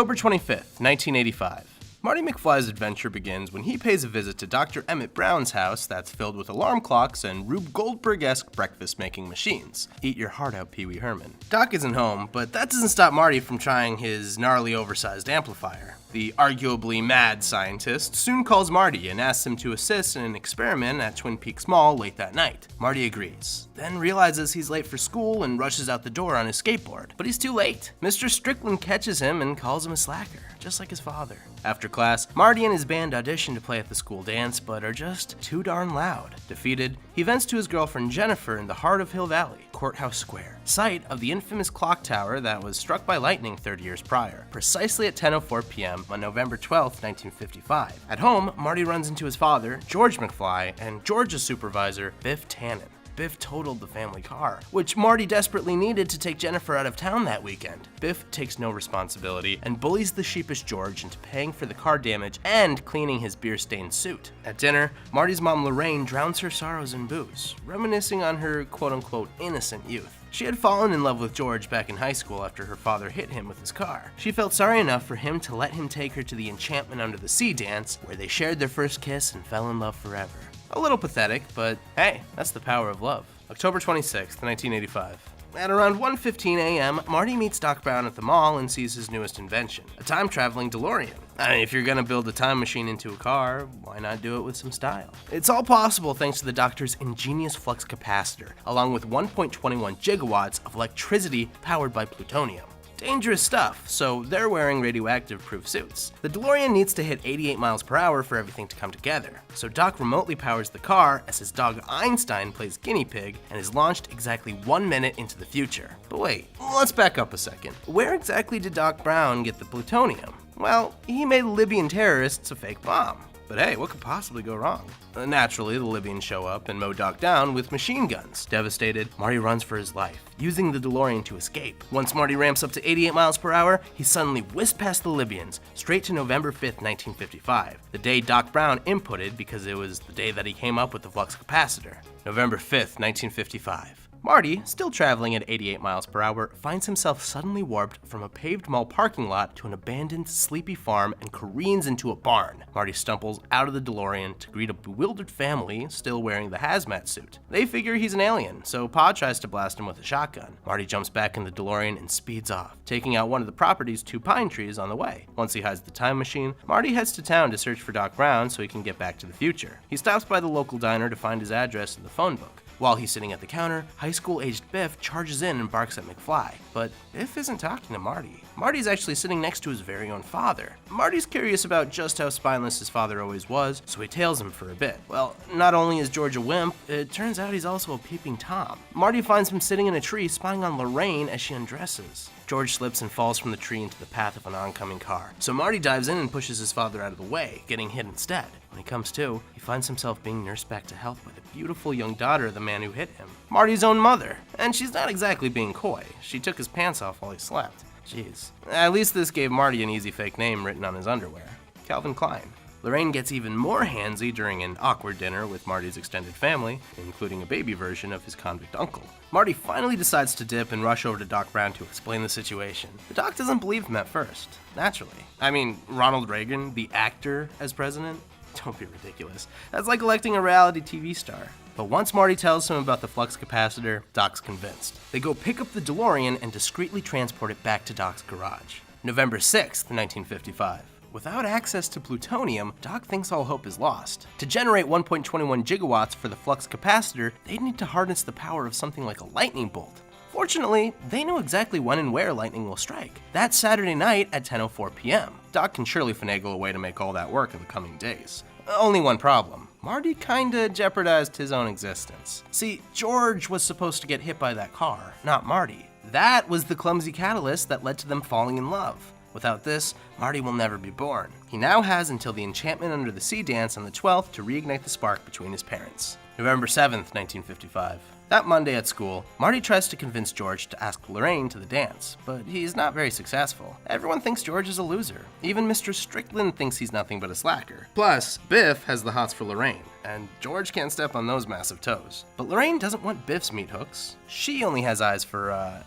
October 25th, 1985. Marty McFly's adventure begins when he pays a visit to Dr. Emmett Brown's house that's filled with alarm clocks and Rube Goldberg-esque breakfast-making machines. Eat your heart out, Pee Wee Herman. Doc isn't home, but that doesn't stop Marty from trying his gnarly oversized amplifier. The arguably mad scientist soon calls Marty and asks him to assist in an experiment at Twin Peaks Mall late that night. Marty agrees, then realizes he's late for school and rushes out the door on his skateboard. But he's too late. Mr. Strickland catches him and calls him a slacker, just like his father. After class, Marty and his band audition to play at the school dance, but are just too darn loud. Defeated, he vents to his girlfriend Jennifer in the heart of Hill Valley, Courthouse Square, site of the infamous clock tower that was struck by lightning 30 years prior, precisely at 10:04 p.m. on November 12, 1955. At home, Marty runs into his father, George McFly, and George's supervisor, Biff Tannen. Biff totaled the family car, which Marty desperately needed to take Jennifer out of town that weekend. Biff takes no responsibility and bullies the sheepish George into paying for the car damage and cleaning his beer-stained suit. At dinner, Marty's mom Lorraine drowns her sorrows in booze, reminiscing on her quote-unquote innocent youth. She had fallen in love with George back in high school after her father hit him with his car. She felt sorry enough for him to let him take her to the Enchantment Under the Sea dance, where they shared their first kiss and fell in love forever. A little pathetic, but hey, that's the power of love. October 26th, 1985. At around 1:15 a.m., Marty meets Doc Brown at the mall and sees his newest invention, a time-traveling DeLorean. I mean, if you're gonna build a time machine into a car, why not do it with some style? It's all possible thanks to the doctor's ingenious flux capacitor, along with 1.21 gigawatts of electricity powered by plutonium. Dangerous stuff, so they're wearing radioactive-proof suits. The DeLorean needs to hit 88 miles per hour for everything to come together, so Doc remotely powers the car as his dog Einstein plays guinea pig and is launched exactly 1 minute into the future. But wait, let's back up a second. Where exactly did Doc Brown get the plutonium? Well, he made Libyan terrorists a fake bomb. But hey, what could possibly go wrong? Naturally, the Libyans show up and mow Doc down with machine guns. Devastated, Marty runs for his life, using the DeLorean to escape. Once Marty ramps up to 88 miles per hour, he suddenly whisks past the Libyans, straight to November 5th, 1955, the day Doc Brown inputted because it was the day that he came up with the flux capacitor. November 5th, 1955. Marty, still traveling at 88 miles per hour, finds himself suddenly warped from a paved mall parking lot to an abandoned, sleepy farm and careens into a barn. Marty stumbles out of the DeLorean to greet a bewildered family still wearing the hazmat suit. They figure he's an alien, so Pa tries to blast him with a shotgun. Marty jumps back in the DeLorean and speeds off, taking out one of the property's 2 pine trees on the way. Once he hides the time machine, Marty heads to town to search for Doc Brown so he can get back to the future. He stops by the local diner to find his address in the phone book. While he's sitting at the counter, high school-aged Biff charges in and barks at McFly. But Biff isn't talking to Marty. Marty's actually sitting next to his very own father. Marty's curious about just how spineless his father always was, so he tails him for a bit. Well, not only is George a wimp, it turns out he's also a peeping Tom. Marty finds him sitting in a tree spying on Lorraine as she undresses. George slips and falls from the tree into the path of an oncoming car. So Marty dives in and pushes his father out of the way, getting hit instead. When he comes to, he finds himself being nursed back to health by the beautiful young daughter of the man who hit him, Marty's own mother. And she's not exactly being coy. She took his pants off while he slept. Jeez. At least this gave Marty an easy fake name written on his underwear. Calvin Klein. Lorraine gets even more handsy during an awkward dinner with Marty's extended family, including a baby version of his convict uncle. Marty finally decides to dip and rush over to Doc Brown to explain the situation. The doc doesn't believe him at first, naturally. I mean, Ronald Reagan, the actor, as president? Don't be ridiculous. That's like electing a reality TV star. But once Marty tells him about the flux capacitor, Doc's convinced. They go pick up the DeLorean and discreetly transport it back to Doc's garage. November 6th, 1955. Without access to plutonium, Doc thinks all hope is lost. To generate 1.21 gigawatts for the flux capacitor, they'd need to harness the power of something like a lightning bolt. Fortunately, they know exactly when and where lightning will strike. That's Saturday night at 10:04 p.m. Doc can surely finagle a way to make all that work in the coming days. Only one problem. Marty kinda jeopardized his own existence. See, George was supposed to get hit by that car, not Marty. That was the clumsy catalyst that led to them falling in love. Without this, Marty will never be born. He now has until the Enchantment Under the Sea dance on the 12th to reignite the spark between his parents. November 7th, 1955. That Monday at school, Marty tries to convince George to ask Lorraine to the dance, but he's not very successful. Everyone thinks George is a loser. Even Mr. Strickland thinks he's nothing but a slacker. Plus, Biff has the hots for Lorraine, and George can't step on those massive toes. But Lorraine doesn't want Biff's meat hooks. She only has eyes for,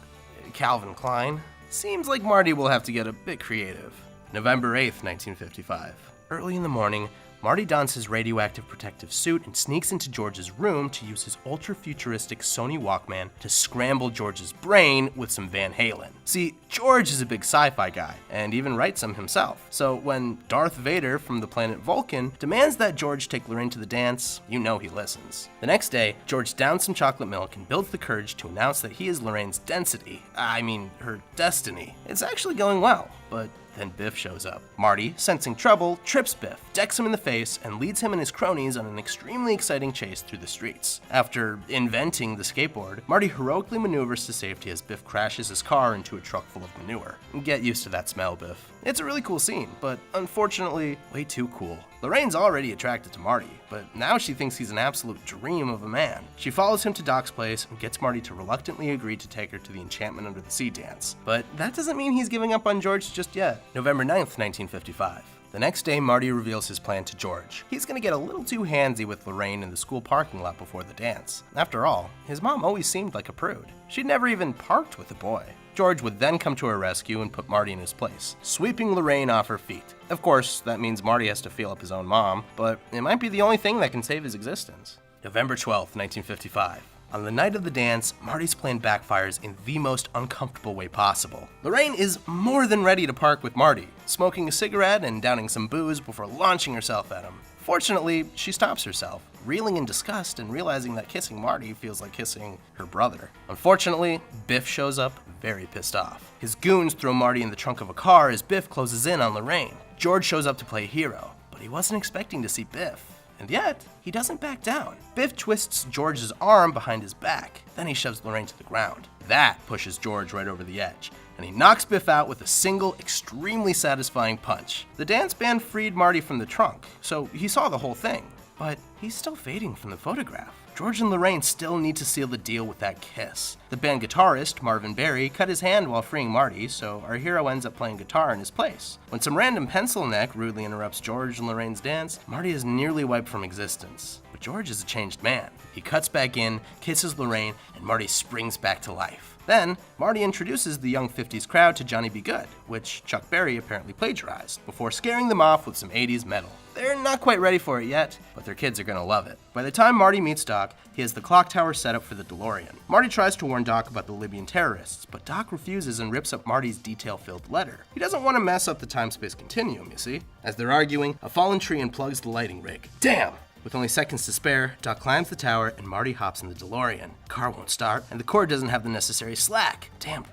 Calvin Klein. seems like Marty will have to get a bit creative. November 8th, 1955. Early in the morning, Marty dons his radioactive protective suit and sneaks into George's room to use his ultra-futuristic Sony Walkman to scramble George's brain with some Van Halen. See, George is a big sci-fi guy, and even writes some himself. So when Darth Vader from the planet Vulcan demands that George take Lorraine to the dance, you know he listens. The next day, George downs some chocolate milk and builds the courage to announce that he is Lorraine's her destiny. It's actually going well, but then Biff shows up. Marty, sensing trouble, trips Biff, decks him in the face, and leads him and his cronies on an extremely exciting chase through the streets. After inventing the skateboard, Marty heroically maneuvers to safety as Biff crashes his car into a truck full of manure. Get used to that smell, Biff. It's a really cool scene, but unfortunately, way too cool. Lorraine's already attracted to Marty, but now she thinks he's an absolute dream of a man. She follows him to Doc's place and gets Marty to reluctantly agree to take her to the Enchantment Under the Sea dance. But that doesn't mean he's giving up on George just yet. November 9th, 1955. The next day, Marty reveals his plan to George. He's gonna get a little too handsy with Lorraine in the school parking lot before the dance. After all, his mom always seemed like a prude. She'd never even parked with a boy. George would then come to her rescue and put Marty in his place, sweeping Lorraine off her feet. Of course, that means Marty has to feel up his own mom, but it might be the only thing that can save his existence. November 12th, 1955. On the night of the dance, Marty's plan backfires in the most uncomfortable way possible. Lorraine is more than ready to park with Marty, smoking a cigarette and downing some booze before launching herself at him. Fortunately, she stops herself, reeling in disgust and realizing that kissing Marty feels like kissing her brother. Unfortunately, Biff shows up very pissed off. His goons throw Marty in the trunk of a car as Biff closes in on Lorraine. George shows up to play hero, but he wasn't expecting to see Biff. And yet, he doesn't back down. Biff twists George's arm behind his back, then he shoves Lorraine to the ground. That pushes George right over the edge, and he knocks Biff out with a single, extremely satisfying punch. The dance band freed Marty from the trunk, so he saw the whole thing. But he's still fading from the photograph. George and Lorraine still need to seal the deal with that kiss. The band guitarist, Marvin Berry, cut his hand while freeing Marty, so our hero ends up playing guitar in his place. When some random pencil neck rudely interrupts George and Lorraine's dance, Marty is nearly wiped from existence. But George is a changed man. He cuts back in, kisses Lorraine, and Marty springs back to life. Then, Marty introduces the young 50s crowd to Johnny B. Goode, which Chuck Berry apparently plagiarized, before scaring them off with some 80s metal. They're not quite ready for it yet, but their kids are gonna love it. By the time Marty meets Doc, he has the clock tower set up for the DeLorean. Marty tries to warn Doc about the Libyan terrorists, but Doc refuses and rips up Marty's detail-filled letter. He doesn't want to mess up the time-space continuum, you see. As they're arguing, a fallen tree unplugs the lighting rig. Damn! With only seconds to spare, Doc climbs the tower and Marty hops in the DeLorean. The car won't start, and the cord doesn't have the necessary slack. Damn.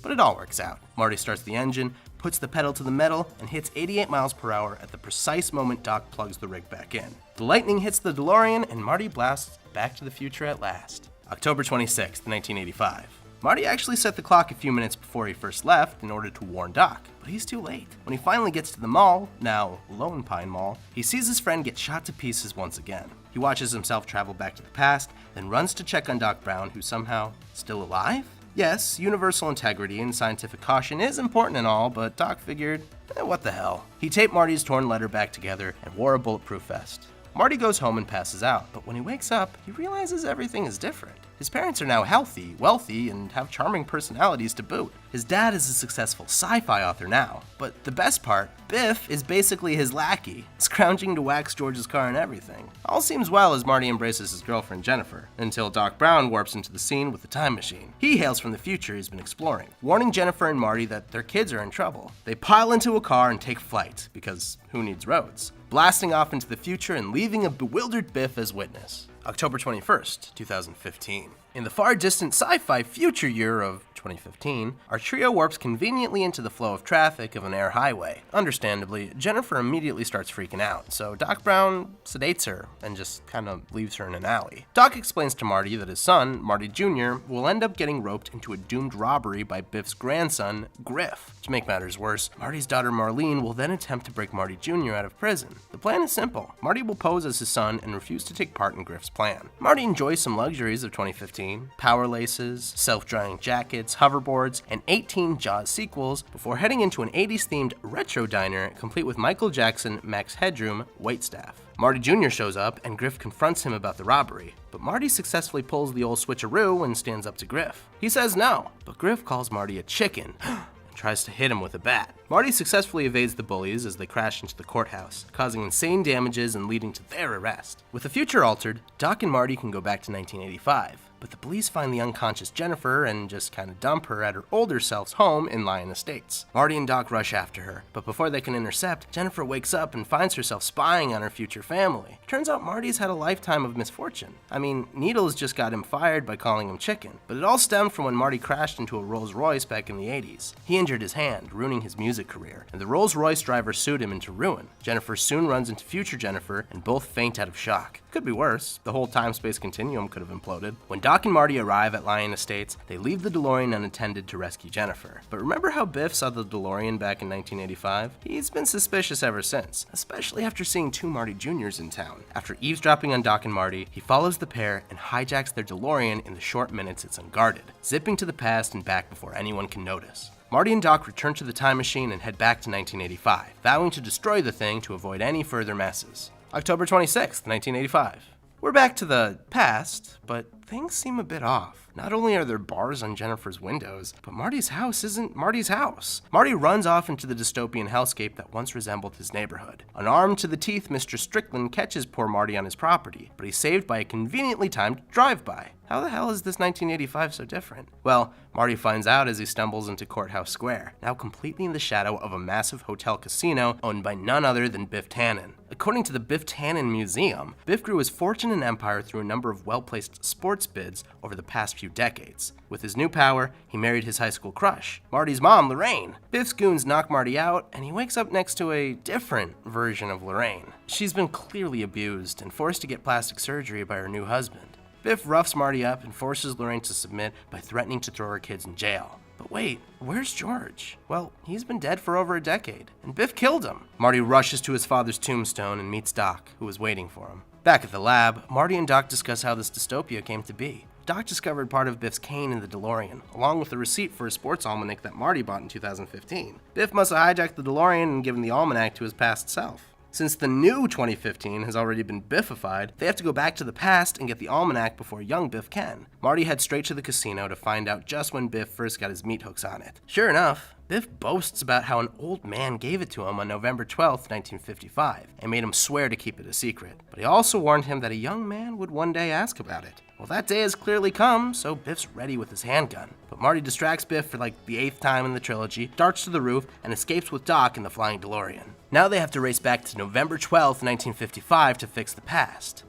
But it all works out. Marty starts the engine, puts the pedal to the metal, and hits 88 miles per hour at the precise moment Doc plugs the rig back in. The lightning hits the DeLorean, and Marty blasts back to the future at last. October 26th, 1985. Marty actually set the clock a few minutes before he first left in order to warn Doc, but he's too late. When he finally gets to the mall, now Lone Pine Mall, he sees his friend get shot to pieces once again. He watches himself travel back to the past, then runs to check on Doc Brown, who's somehow still alive? Yes, universal integrity and scientific caution is important and all, but Doc figured, what the hell. He taped Marty's torn letter back together and wore a bulletproof vest. Marty goes home and passes out, but when he wakes up, he realizes everything is different. His parents are now healthy, wealthy, and have charming personalities to boot. His dad is a successful sci-fi author now, but the best part, Biff is basically his lackey, scrounging to wax George's car and everything. All seems well as Marty embraces his girlfriend Jennifer, until Doc Brown warps into the scene with the time machine. He hails from the future he's been exploring, warning Jennifer and Marty that their kids are in trouble. They pile into a car and take flight, because who needs roads? Blasting off into the future and leaving a bewildered Biff as witness. October 21st, 2015. In the far distant sci-fi future year of 2015, our trio warps conveniently into the flow of traffic of an air highway. Understandably, Jennifer immediately starts freaking out, so Doc Brown sedates her and just kind of leaves her in an alley. Doc explains to Marty that his son, Marty Jr., will end up getting roped into a doomed robbery by Biff's grandson, Griff. To make matters worse, Marty's daughter Marlene will then attempt to break Marty Jr. out of prison. The plan is simple. Marty will pose as his son and refuse to take part in Griff's plan. Marty enjoys some luxuries of 2015, power laces, self-drying jackets, hoverboards, and 18 Jaws sequels before heading into an 80s-themed retro diner complete with Michael Jackson Max Headroom waitstaff. Marty Jr. shows up and Griff confronts him about the robbery, but Marty successfully pulls the old switcheroo and stands up to Griff. He says no, but Griff calls Marty a chicken tries to hit him with a bat. Marty successfully evades the bullies as they crash into the courthouse, causing insane damages and leading to their arrest. With the future altered, Doc and Marty can go back to 1985. But the police find the unconscious Jennifer and just kind of dump her at her older self's home in Lyon Estates. Marty and Doc rush after her, but before they can intercept, Jennifer wakes up and finds herself spying on her future family. Turns out Marty's had a lifetime of misfortune. I mean, Needles just got him fired by calling him chicken, but it all stemmed from when Marty crashed into a Rolls Royce back in the 80s. He injured his hand, ruining his music career, and the Rolls Royce driver sued him into ruin. Jennifer soon runs into future Jennifer, and both faint out of shock. Could be worse. The whole time-space continuum could have imploded. When Doc and Marty arrive at Lyon Estates, they leave the DeLorean unattended to rescue Jennifer. But remember how Biff saw the DeLorean back in 1985? He's been suspicious ever since, especially after seeing two Marty Jr.'s in town. After eavesdropping on Doc and Marty, he follows the pair and hijacks their DeLorean in the short minutes it's unguarded, zipping to the past and back before anyone can notice. Marty and Doc return to the time machine and head back to 1985, vowing to destroy the thing to avoid any further messes. October 26th, 1985. We're back to the past, but things seem a bit off. Not only are there bars on Jennifer's windows, but Marty's house isn't Marty's house. Marty runs off into the dystopian hellscape that once resembled his neighborhood. Unarmed to the teeth, Mr. Strickland catches poor Marty on his property, but he's saved by a conveniently timed drive-by. How the hell is this 1985 so different? Well, Marty finds out as he stumbles into Courthouse Square, now completely in the shadow of a massive hotel casino owned by none other than Biff Tannen. According to the Biff Tannen Museum, Biff grew his fortune and empire through a number of well-placed sports bids over the past few decades. With his new power, he married his high school crush, Marty's mom, Lorraine. Biff's goons knock Marty out, and he wakes up next to a different version of Lorraine. She's been clearly abused and forced to get plastic surgery by her new husband. Biff roughs Marty up and forces Lorraine to submit by threatening to throw her kids in jail. But wait, where's George? Well, he's been dead for over a decade, and Biff killed him. Marty rushes to his father's tombstone and meets Doc, who is waiting for him. Back at the lab, Marty and Doc discuss how this dystopia came to be. Doc discovered part of Biff's cane in the DeLorean, along with a receipt for a sports almanac that Marty bought in 2015. Biff must have hijacked the DeLorean and given the almanac to his past self. Since the new 2015 has already been Biffified, they have to go back to the past and get the almanac before young Biff can. Marty heads straight to the casino to find out just when Biff first got his meat hooks on it. Sure enough, Biff boasts about how an old man gave it to him on November 12, 1955, and made him swear to keep it a secret. But he also warned him that a young man would one day ask about it. Well, that day has clearly come, so Biff's ready with his handgun. But Marty distracts Biff for like the 8th time in the trilogy, darts to the roof, and escapes with Doc in the flying DeLorean. Now they have to race back to November 12, 1955 to fix the past.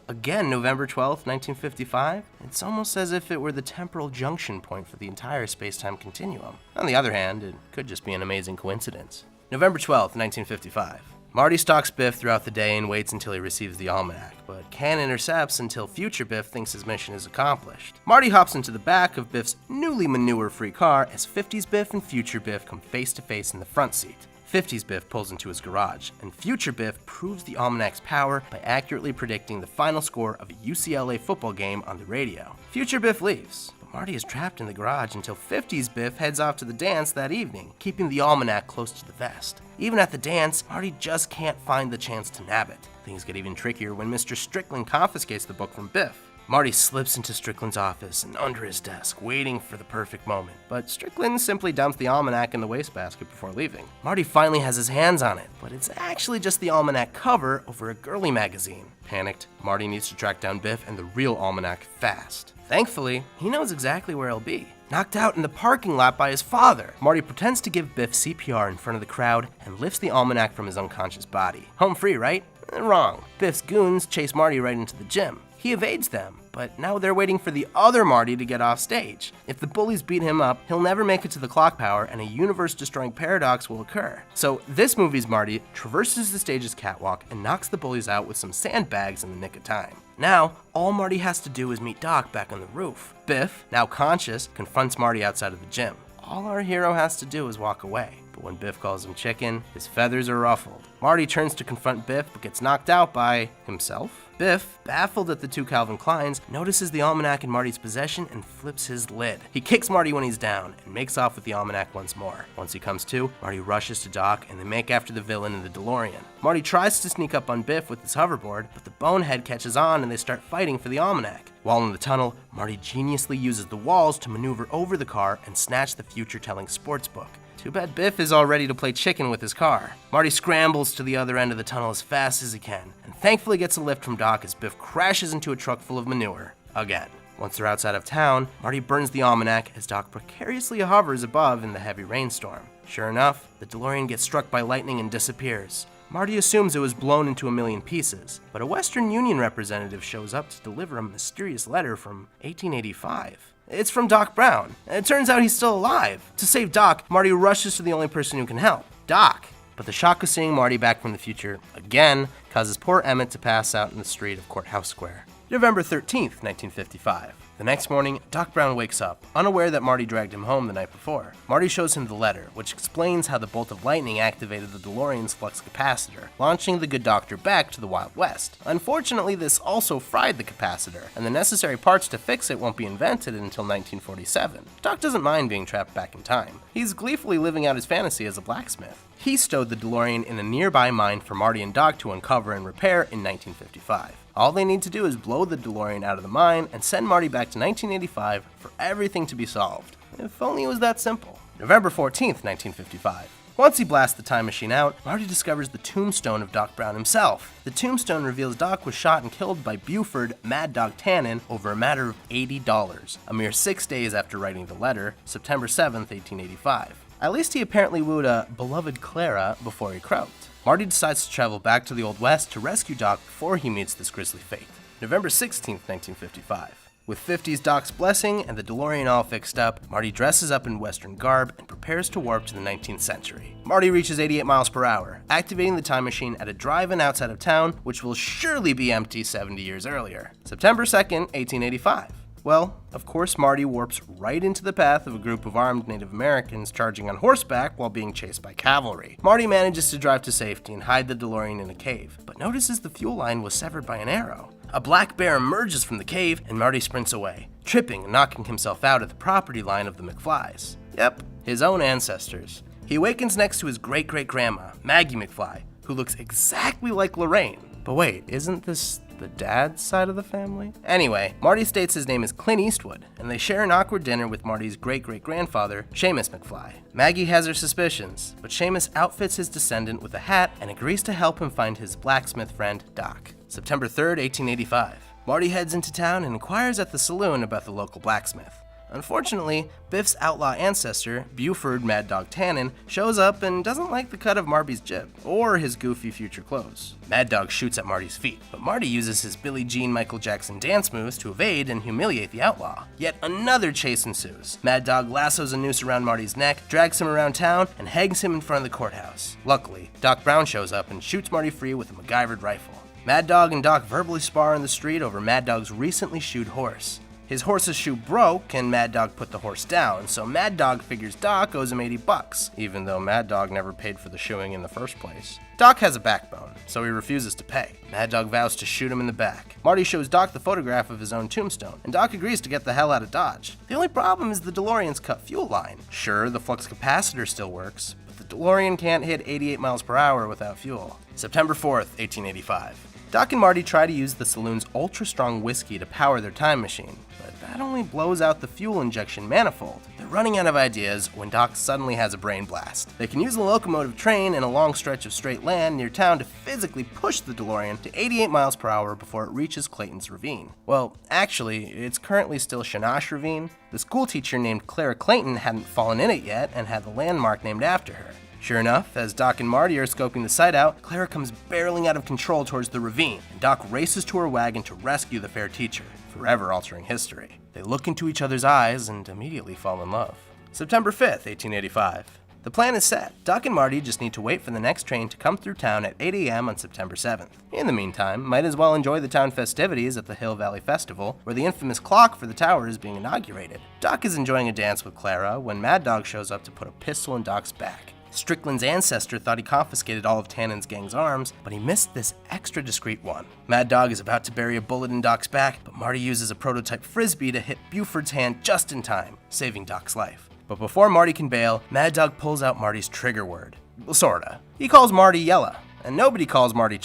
Again, November 12, 1955? It's almost as if it were the temporal junction point for the entire space-time continuum. On the other hand, it could just be an amazing coincidence. November 12, 1955. Marty stalks Biff throughout the day and waits until he receives the almanac, but Can intercepts until future Biff thinks his mission is accomplished. Marty hops into the back of Biff's newly manure-free car as 50s Biff and future Biff come face-to-face in the front seat. 50s Biff pulls into his garage, and future Biff proves the almanac's power by accurately predicting the final score of a UCLA football game on the radio. Future Biff leaves, but Marty is trapped in the garage until 50s Biff heads off to the dance that evening, keeping the almanac close to the vest. Even at the dance, Marty just can't find the chance to nab it. Things get even trickier when Mr. Strickland confiscates the book from Biff. Marty slips into Strickland's office and under his desk, waiting for the perfect moment. But Strickland simply dumps the almanac in the wastebasket before leaving. Marty finally has his hands on it, but it's actually just the almanac cover over a girly magazine. Panicked, Marty needs to track down Biff and the real almanac fast. Thankfully, he knows exactly where he'll be. Knocked out in the parking lot by his father. Marty pretends to give Biff CPR in front of the crowd and lifts the almanac from his unconscious body. Home free, right? Wrong. Biff's goons chase Marty right into the gym. He evades them, but now they're waiting for the other Marty to get off stage. If the bullies beat him up, he'll never make it to the clock tower and a universe-destroying paradox will occur. So this movie's Marty traverses the stage's catwalk and knocks the bullies out with some sandbags in the nick of time. Now, all Marty has to do is meet Doc back on the roof. Biff, now conscious, confronts Marty outside of the gym. All our hero has to do is walk away. But when Biff calls him chicken, his feathers are ruffled. Marty turns to confront Biff but gets knocked out by himself. Biff, baffled at the two Calvin Kleins, notices the almanac in Marty's possession and flips his lid. He kicks Marty when he's down and makes off with the almanac once more. Once he comes to, Marty rushes to Doc and they make after the villain in the DeLorean. Marty tries to sneak up on Biff with his hoverboard, but the bonehead catches on and they start fighting for the almanac. While in the tunnel, Marty geniusly uses the walls to maneuver over the car and snatch the future-telling sports book. Too bad Biff is all ready to play chicken with his car. Marty scrambles to the other end of the tunnel as fast as he can, and thankfully gets a lift from Doc as Biff crashes into a truck full of manure. Again. Once they're outside of town, Marty burns the almanac as Doc precariously hovers above in the heavy rainstorm. Sure enough, the DeLorean gets struck by lightning and disappears. Marty assumes it was blown into a million pieces, but a Western Union representative shows up to deliver a mysterious letter from 1885. It's from Doc Brown. It turns out he's still alive. To save Doc, Marty rushes to the only person who can help, Doc. But the shock of seeing Marty back from the future again causes poor Emmett to pass out in the street of Courthouse Square. November 13th, 1955. The next morning, Doc Brown wakes up, unaware that Marty dragged him home the night before. Marty shows him the letter, which explains how the bolt of lightning activated the DeLorean's flux capacitor, launching the good doctor back to the Wild West. Unfortunately, this also fried the capacitor, and the necessary parts to fix it won't be invented until 1947. Doc doesn't mind being trapped back in time. He's gleefully living out his fantasy as a blacksmith. He stowed the DeLorean in a nearby mine for Marty and Doc to uncover and repair in 1955. All they need to do is blow the DeLorean out of the mine and send Marty back to 1985 for everything to be solved. If only it was that simple. November 14th, 1955. Once he blasts the time machine out, Marty discovers the tombstone of Doc Brown himself. The tombstone reveals Doc was shot and killed by Buford Mad Dog Tannen over a matter of $80, a mere 6 days after writing the letter, September 7th, 1885. At least he apparently wooed a beloved Clara before he croaked. Marty decides to travel back to the Old West to rescue Doc before he meets this grisly fate. November 16th, 1955. With 50's Doc's blessing and the DeLorean all fixed up, Marty dresses up in Western garb and prepares to warp to the 19th century. Marty reaches 88 miles per hour, activating the time machine at a drive-in outside of town, which will surely be empty 70 years earlier. September 2nd, 1885. Well, of course, Marty warps right into the path of a group of armed Native Americans charging on horseback while being chased by cavalry. Marty manages to drive to safety and hide the DeLorean in a cave, but notices the fuel line was severed by an arrow. A black bear emerges from the cave, and Marty sprints away, tripping and knocking himself out at the property line of the McFlys. Yep, his own ancestors. He awakens next to his great-great-grandma, Maggie McFly, who looks exactly like Lorraine. But wait, isn't this the dad's side of the family? Anyway, Marty states his name is Clint Eastwood, and they share an awkward dinner with Marty's great-great-grandfather, Seamus McFly. Maggie has her suspicions, but Seamus outfits his descendant with a hat and agrees to help him find his blacksmith friend, Doc. September 3rd, 1885. Marty heads into town and inquires at the saloon about the local blacksmith. Unfortunately, Biff's outlaw ancestor, Buford Mad Dog Tannen, shows up and doesn't like the cut of Marty's jib, or his goofy future clothes. Mad Dog shoots at Marty's feet, but Marty uses his Billie Jean Michael Jackson dance moves to evade and humiliate the outlaw. Yet another chase ensues. Mad Dog lassos a noose around Marty's neck, drags him around town, and hangs him in front of the courthouse. Luckily, Doc Brown shows up and shoots Marty free with a MacGyvered rifle. Mad Dog and Doc verbally spar in the street over Mad Dog's recently shoed horse. His horse's shoe broke, and Mad Dog put the horse down, so Mad Dog figures Doc owes him $80, even though Mad Dog never paid for the shoeing in the first place. Doc has a backbone, so he refuses to pay. Mad Dog vows to shoot him in the back. Marty shows Doc the photograph of his own tombstone, and Doc agrees to get the hell out of Dodge. The only problem is the DeLorean's cut fuel line. Sure, the flux capacitor still works, but the DeLorean can't hit 88 miles per hour without fuel. September 4th, 1885. Doc and Marty try to use the saloon's ultra-strong whiskey to power their time machine, but that only blows out the fuel injection manifold. They're running out of ideas when Doc suddenly has a brain blast. They can use a locomotive train in a long stretch of straight land near town to physically push the DeLorean to 88 miles per hour before it reaches Clayton's Ravine. Well, actually, it's currently still Shanash Ravine. The school teacher named Clara Clayton hadn't fallen in it yet and had the landmark named after her. Sure enough, as Doc and Marty are scoping the site out, Clara comes barreling out of control towards the ravine, and Doc races to her wagon to rescue the fair teacher, forever altering history. They look into each other's eyes and immediately fall in love. September 5th, 1885. The plan is set. Doc and Marty just need to wait for the next train to come through town at 8 a.m. on September 7th. In the meantime, might as well enjoy the town festivities at the Hill Valley Festival, where the infamous clock for the tower is being inaugurated. Doc is enjoying a dance with Clara when Mad Dog shows up to put a pistol in Doc's back. Strickland's ancestor thought he confiscated all of Tannen's gang's arms, but he missed this extra discreet one. Mad Dog is about to bury a bullet in Doc's back, but Marty uses a prototype frisbee to hit Buford's hand just in time, saving Doc's life. But before Marty can bail, Mad Dog pulls out Marty's trigger word. Well, sorta. He calls Marty Yella, and nobody calls Marty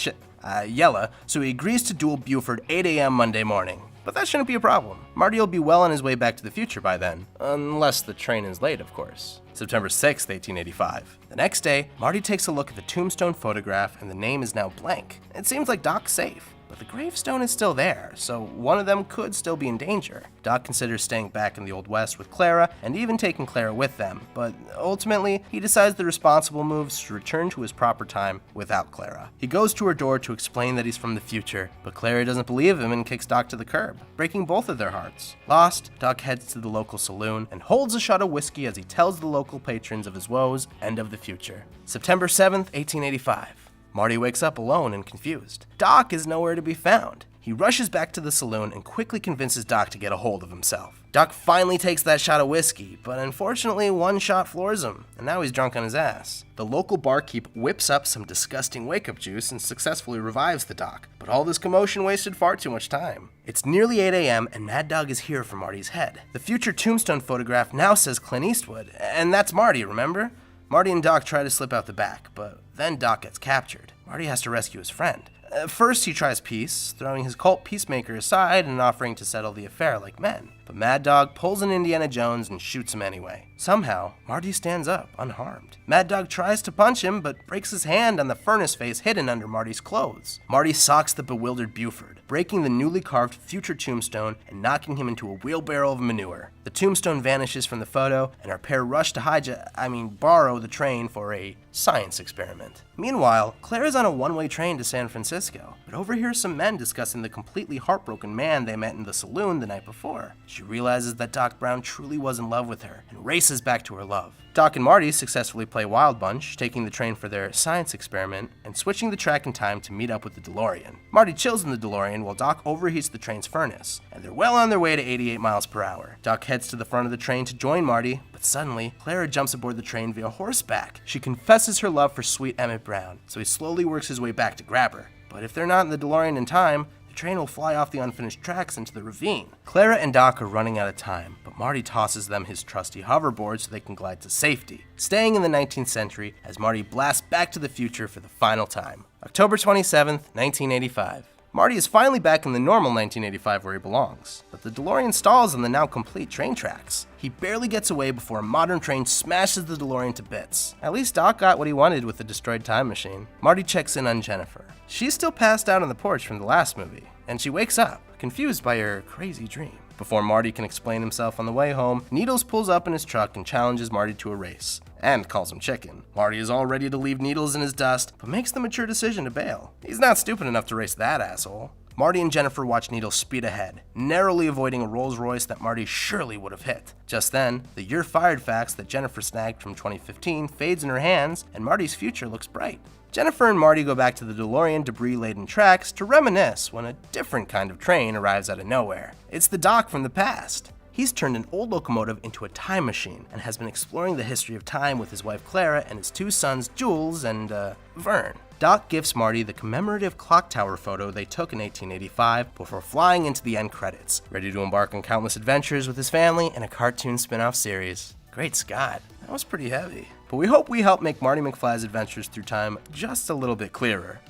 Yella, so he agrees to duel Buford 8 a.m. Monday morning. But that shouldn't be a problem. Marty will be well on his way back to the future by then. Unless the train is late, of course. September 6th, 1885. The next day, Marty takes a look at the tombstone photograph and the name is now blank. It seems like Doc's safe. But the gravestone is still there, so one of them could still be in danger. Doc considers staying back in the Old West with Clara, and even taking Clara with them, but ultimately, he decides the responsible move is to return to his proper time without Clara. He goes to her door to explain that he's from the future, but Clara doesn't believe him and kicks Doc to the curb, breaking both of their hearts. Lost, Doc heads to the local saloon and holds a shot of whiskey as he tells the local patrons of his woes and of the future. September 7th, 1885. Marty wakes up alone and confused. Doc is nowhere to be found. He rushes back to the saloon and quickly convinces Doc to get a hold of himself. Doc finally takes that shot of whiskey, but unfortunately one shot floors him, and now he's drunk on his ass. The local barkeep whips up some disgusting wake-up juice and successfully revives the Doc, but all this commotion wasted far too much time. It's nearly 8 a.m. and Mad Dog is here for Marty's head. The future tombstone photograph now says Clint Eastwood, and that's Marty, remember? Marty and Doc try to slip out the back, but then Doc gets captured. Marty has to rescue his friend. First, he tries peace, throwing his cult peacemaker aside and offering to settle the affair like men. But Mad Dog pulls an Indiana Jones and shoots him anyway. Somehow, Marty stands up, unharmed. Mad Dog tries to punch him, but breaks his hand on the furnace face hidden under Marty's clothes. Marty socks the bewildered Buford, breaking the newly carved future tombstone and knocking him into a wheelbarrow of manure. The tombstone vanishes from the photo, and our pair rush to borrow the train for a science experiment. Meanwhile, Claire is on a one-way train to San Francisco, but overhears some men discussing the completely heartbroken man they met in the saloon the night before. She realizes that Doc Brown truly was in love with her and races back to her love. Doc and Marty successfully play Wild Bunch, taking the train for their science experiment and switching the track in time to meet up with the DeLorean. Marty chills in the DeLorean while Doc overheats the train's furnace, and they're well on their way to 88 miles per hour. Doc heads to the front of the train to join Marty, but suddenly, Clara jumps aboard the train via horseback. She confesses her love for sweet Emmett Brown, so he slowly works his way back to grab her. But if they're not in the DeLorean in time, the train will fly off the unfinished tracks into the ravine. Clara and Doc are running out of time, but Marty tosses them his trusty hoverboard so they can glide to safety, staying in the 19th century as Marty blasts back to the future for the final time. October 27th, 1985. Marty is finally back in the normal 1985 where he belongs, but the DeLorean stalls on the now complete train tracks. He barely gets away before a modern train smashes the DeLorean to bits. At least Doc got what he wanted with the destroyed time machine. Marty checks in on Jennifer. She's still passed out on the porch from the last movie, and she wakes up, confused by her crazy dream. Before Marty can explain himself on the way home, Needles pulls up in his truck and challenges Marty to a race, and calls him chicken. Marty is all ready to leave Needles in his dust, but makes the mature decision to bail. He's not stupid enough to race that asshole. Marty and Jennifer watch Needles speed ahead, narrowly avoiding a Rolls Royce that Marty surely would have hit. Just then, the "You're Fired" fax that Jennifer snagged from 2015 fades in her hands, and Marty's future looks bright. Jennifer and Marty go back to the DeLorean debris-laden tracks to reminisce when a different kind of train arrives out of nowhere. It's the Doc from the past. He's turned an old locomotive into a time machine and has been exploring the history of time with his wife Clara and his two sons Jules and, Vern. Doc gifts Marty the commemorative clock tower photo they took in 1885 before flying into the end credits, ready to embark on countless adventures with his family in a cartoon spin-off series. Great Scott, that was pretty heavy. But we hope we helped make Marty McFly's adventures through time just a little bit clearer.